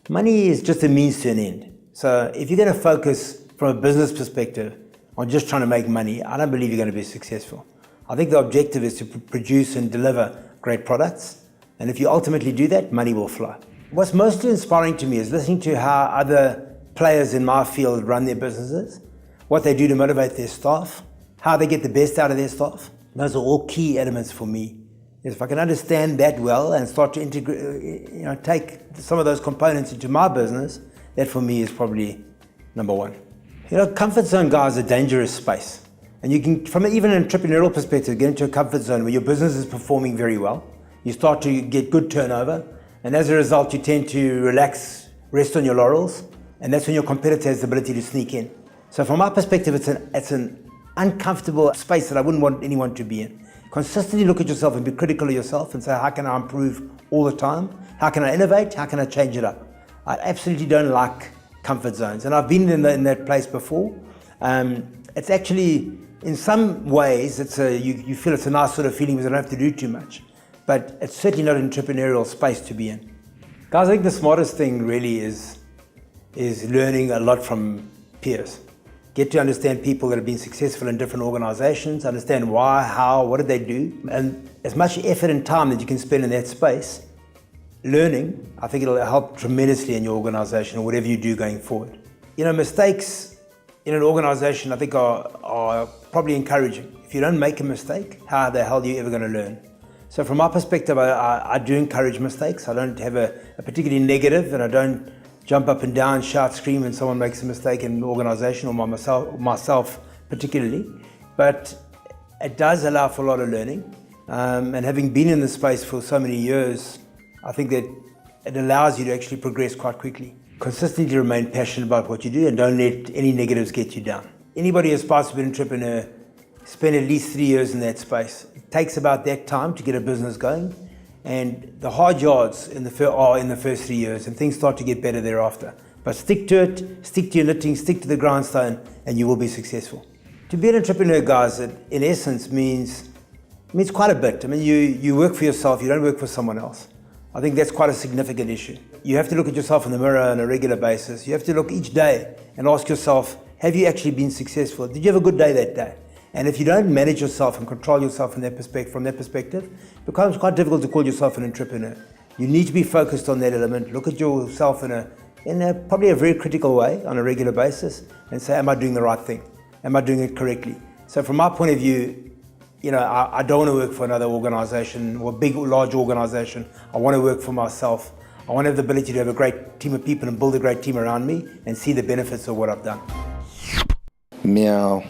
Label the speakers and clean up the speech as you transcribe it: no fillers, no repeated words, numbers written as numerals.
Speaker 1: Money is just a means to an end. So if you're going to focus from a business perspective on just trying to make money, I don't believe you're going to be successful. I think the objective is to produce and deliver great products. And if you ultimately do that, money will flow. What's mostly inspiring to me is listening to how other players in my field run their businesses, what they do to motivate their staff, how they get the best out of their staff. Those are all key elements for me. If I can understand that well and start to integrate, take some of those components into my business, that for me is probably number one. Comfort zone, guys, is a dangerous space. And you can, from even an entrepreneurial perspective, get into a comfort zone where your business is performing very well. You start to get good turnover. And as a result, you tend to relax, rest on your laurels. And that's when your competitor has the ability to sneak in. So from my perspective, it's an uncomfortable space that I wouldn't want anyone to be in. Consistently look at yourself and be critical of yourself and say, how can I improve all the time? How can I innovate? How can I change it up? I absolutely don't like comfort zones. And I've been in that place before. It's actually, in some ways, you feel it's a nice sort of feeling because you don't have to do too much. But it's certainly not an entrepreneurial space to be in. Guys, I think the smartest thing really is learning a lot from peers. Get to understand people that have been successful in different organizations, understand why, how, what did they do, and as much effort and time that you can spend in that space, learning, I think it'll help tremendously in your organization or whatever you do going forward. Mistakes in an organization I think are probably encouraging. If you don't make a mistake, how the hell are you ever going to learn? So from my perspective, I do encourage mistakes. I don't have a particularly negative, and I don't jump up and down, shout, scream when someone makes a mistake in an organization or myself particularly. But it does allow for a lot of learning. And having been in this space for so many years, I think that it allows you to actually progress quite quickly. Consistently remain passionate about what you do and don't let any negatives get you down. Anybody who aspires to be an entrepreneur, spend at least 3 years in that space. It takes about that time to get a business going. And the hard yards are in the first 3 years, and things start to get better thereafter. But stick to it, stick to your knitting, stick to the grindstone, and you will be successful. To be an entrepreneur, guys, it in essence means quite a bit. I mean, you work for yourself, you don't work for someone else. I think that's quite a significant issue. You have to look at yourself in the mirror on a regular basis. You have to look each day and ask yourself, have you actually been successful? Did you have a good day that day? And if you don't manage yourself and control yourself from that perspective, it becomes quite difficult to call yourself an entrepreneur. You need to be focused on that element. Look at yourself in a probably a very critical way on a regular basis and say, am I doing the right thing? Am I doing it correctly? So from my point of view, I don't want to work for another organization or a big, large organization. I want to work for myself. I want to have the ability to have a great team of people and build a great team around me and see the benefits of what I've done.
Speaker 2: Meow.